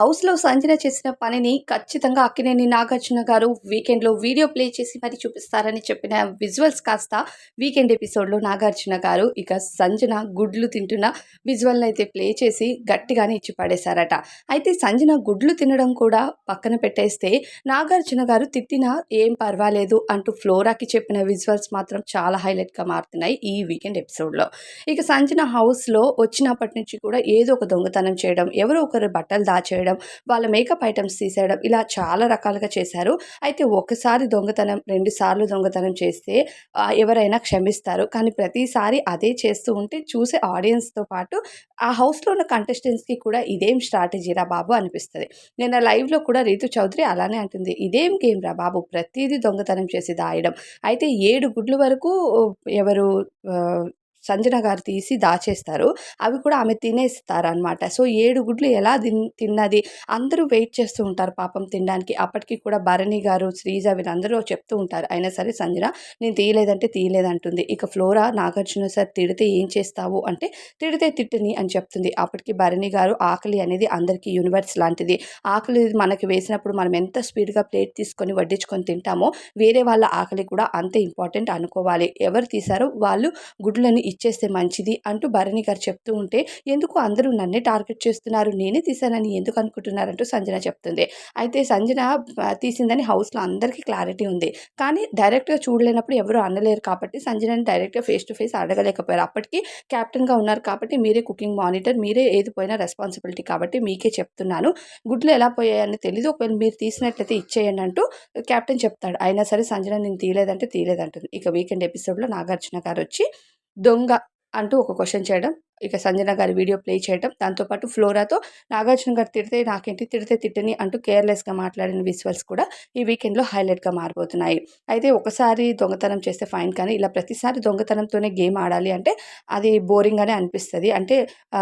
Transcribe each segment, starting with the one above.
హౌస్‌లో సంజన చేసిన పనిని ఖచ్చితంగా అక్కినేని నాగార్జున గారు వీకెండ్‌లో వీడియో ప్లే చేసి మరి చూపిస్తారని చెప్పిన విజువల్స్ కాస్త వీకెండ్ ఎపిసోడ్‌లో నాగార్జున గారు ఇక సంజన గుడ్లు తింటున్న విజువల్‌నైతే ప్లే చేసి గట్టిగానే ఇచ్చి పడేశారట. అయితే సంజన గుడ్లు తినడం కూడా పక్కన పెట్టేస్తే నాగార్జున గారు తిట్టినా ఏం పర్వాలేదు అంటూ ఫ్లోరాకి చెప్పిన విజువల్స్ మాత్రం చాలా హైలైట్‌గా మారుతున్నాయి ఈ వీకెండ్ ఎపిసోడ్‌లో. ఇక సంజన హౌస్‌లో వచ్చినప్పటి నుంచి కూడా ఏదో ఒక దొంగతనం చేయడం, ఎవరో ఒకరి బట్టలు దాచేయడం, వాళ్ళ మేకప్ ఐటెమ్స్ తీసేయడం ఇలా చాలా రకాలుగా చేశారు. అయితే ఒకసారి దొంగతనం, 2 సార్లు దొంగతనం చేస్తే ఎవరైనా క్షమిస్తారు. కానీ ప్రతిసారి అదే చేస్తూ ఉంటే చూసే ఆడియన్స్‌తో పాటు ఆ హౌస్‌లో ఉన్న కంటెస్టెంట్స్‌కి కూడా ఇదేం స్ట్రాటజీరా బాబు అనిపిస్తది. నిన్న లైవ్‌లో కూడా రీతు చౌదరి అలానే అంటుంది. ఇదేం గేమ్‌రా బాబు ప్రతీదీ దొంగతనం చేసి దాయడం. అయితే 7 గుడ్లు వరకు ఎవరు ఆహ్, సంజన గారు తీసి దాచేస్తారు. అవి కూడా ఆమె తినేస్తారనమాట. సో, 7 గుడ్లు ఎలా తిన్నది అందరూ వెయిట్ చేస్తూ ఉంటారు పాపం తినడానికి. అప్పటికి కూడా భరణి గారు, శ్రీజ వీళ్ళందరూ చెప్తూ ఉంటారు. అయినా సరే సంజన నేను తీయలేదంటే తీయలేదంటుంది. ఇక ఫ్లోరా నాగార్జున సార్ తిడితే ఏం చేస్తావు అంటే, తిడితే తిట్టని అని చెప్తుంది. అప్పటికి భరణి గారు ఆకలి అనేది అందరికీ యూనివర్స్ లాంటిది. ఆకలి మనకి వేసినప్పుడు మనం ఎంత స్పీడ్‌గా ప్లేట్ తీసుకొని వడ్డించుకొని తింటామో, వేరే వాళ్ళ ఆకలి కూడా అంతే ఇంపార్టెంట్ అనుకోవాలి. ఎవరు తీశారో వాళ్ళు గుడ్లని ఇచ్చేస్తే మంచిది అంటూ భరణి గారు చెప్తూ ఉంటే, ఎందుకు అందరూ నన్నే టార్గెట్ చేస్తున్నారు, నేనే తీశానని ఎందుకు అనుకుంటున్నారంటూ సంజన చెప్తుంది. అయితే సంజన తీసిందని హౌస్‌లో అందరికీ క్లారిటీ ఉంది. కానీ డైరెక్ట్‌గా చూడలేనప్పుడు ఎవరు అనలేరు కాబట్టి సంజనని డైరెక్ట్‌గా ఫేస్ టు ఫేస్ అడగలేకపోయారు. అప్పటికి కెప్టెన్‌గా ఉన్నారు కాబట్టి మీరే కుకింగ్ మానిటర్, మీరే ఏది పోయినా రెస్పాన్సిబిలిటీ కాబట్టి మీకే చెప్తున్నాను. గుడ్లు ఎలా పోయాయని తెలీదు. ఒకవేళ మీరు తీసినట్లయితే ఇచ్చేయండి అంటూ కెప్టెన్ చెప్తాడు. అయినా సరే సంజన నేను తీయలేదంటే తీయలేదంటుంది. ఇక వీకెండ్ ఎపిసోడ్‌లో నాగార్జున గారొచ్చి దొంగ అంటూ ఒక క్వెషన్ చేయడం, ఇక సంజన గారి వీడియో ప్లే చేయడం, దాంతో పాటు ఫ్లోరాతో నాగార్జున గారు తిడితే నాకేంటి, తిడితే తిట్టని అంటూ కేర్‌లెస్‌గా మాట్లాడిన విజువల్స్ కూడా ఈ వీకెండ్‌లో హైలైట్‌గా మారబోతున్నాయి. అయితే ఒకసారి దొంగతనం చేస్తే ఫైన్ కానీ ఇలా ప్రతిసారి దొంగతనంతోనే గేమ్ ఆడాలి అంటే అది బోరింగ్‌గానే అనిపిస్తది. అంటే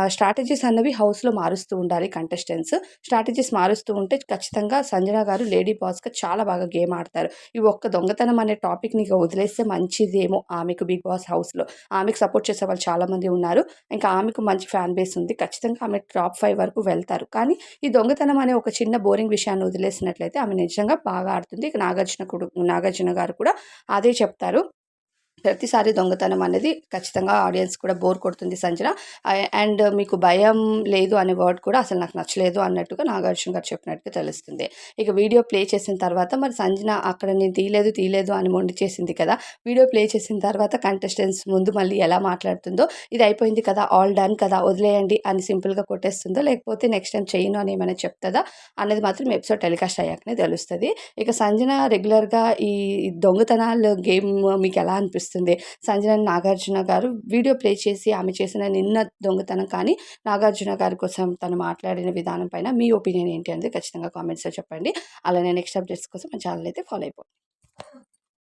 స్ట్రాటజీస్ అన్నవి హౌస్‌లో మారుస్తూ ఉండాలి కంటెస్టెంట్స్. స్ట్రాటజీస్ మారుస్తూ ఉంటే ఖచ్చితంగా సంజన గారు లేడీ బాస్‌గా చాలా బాగా గేమ్ ఆడతారు. ఈ ఒక్క దొంగతనం అనే టాపిక్‌ని ఇక వదిలేస్తే మంచిదేమో ఆమెకు బిగ్ బాస్ హౌస్‌లో. ఆమెకు సపోర్ట్ చేసేవాళ్ళు చాలామంది ఉన్నారు. ఇంకా ఆమెకు మంచి ఫ్యాన్ బేస్ ఉంది. ఖచ్చితంగా ఆమె టాప్ 5 వరకు వెళ్తారు. కానీ ఈ దొంగతనం అనే ఒక చిన్న బోరింగ్ విషయాన్ని వదిలేసినట్లయితే ఆమె నిజంగా బాగా ఆడుతుంది. ఇక నాగార్జున గారు కూడా అదే చెప్తారు. ప్రతిసారి దొంగతనం అనేది ఖచ్చితంగా ఆడియన్స్ కూడా బోర్ కొడుతుంది సంజన. అండ్ మీకు భయం లేదు అనే వర్డ్ కూడా అసలు నాకు నచ్చలేదు అన్నట్టుగా నాగార్జున గారు చెప్పినట్టుగా తెలుస్తుంది. ఇక వీడియో ప్లే చేసిన తర్వాత మరి సంజన అక్కడ నేను తీయలేదు, తీయలేదు అని మొండి చేసింది కదా! వీడియో ప్లే చేసిన తర్వాత కంటెస్టెంట్స్ ముందు మళ్ళీ ఎలా మాట్లాడుతుందో, ఇది అయిపోయింది కదా! ఆల్ డన్ కదా! వదిలేయండి అని సింపుల్‌గా కొట్టేస్తుందో, లేకపోతే నెక్స్ట్ టైమ్ చేయను అని ఏమైనా చెప్తదా అనేది మాత్రం ఎపిసోడ్ టెలికాస్ట్ అయ్యాకనే తెలుస్తది. ఇక సంజన రెగ్యులర్‌గా ఈ దొంగతనాలు గేమ్ మీకెలా అనిపిస్తుంది? సంజన నాగార్జున గారు వీడియో ప్లే చేసి ఆమె చేసిన నిన్న దొంగతనం కానీ, నాగార్జున గారి కోసం తను మాట్లాడిన విధానం పైన మీ ఒపీనియన్ ఏంటి అనేది ఖచ్చితంగా కామెంట్స్‌లో చెప్పండి. అలానే నెక్స్ట్ అప్డేట్స్ కోసం మన ఛానెల్ అయితే ఫాలో అయిపోండి.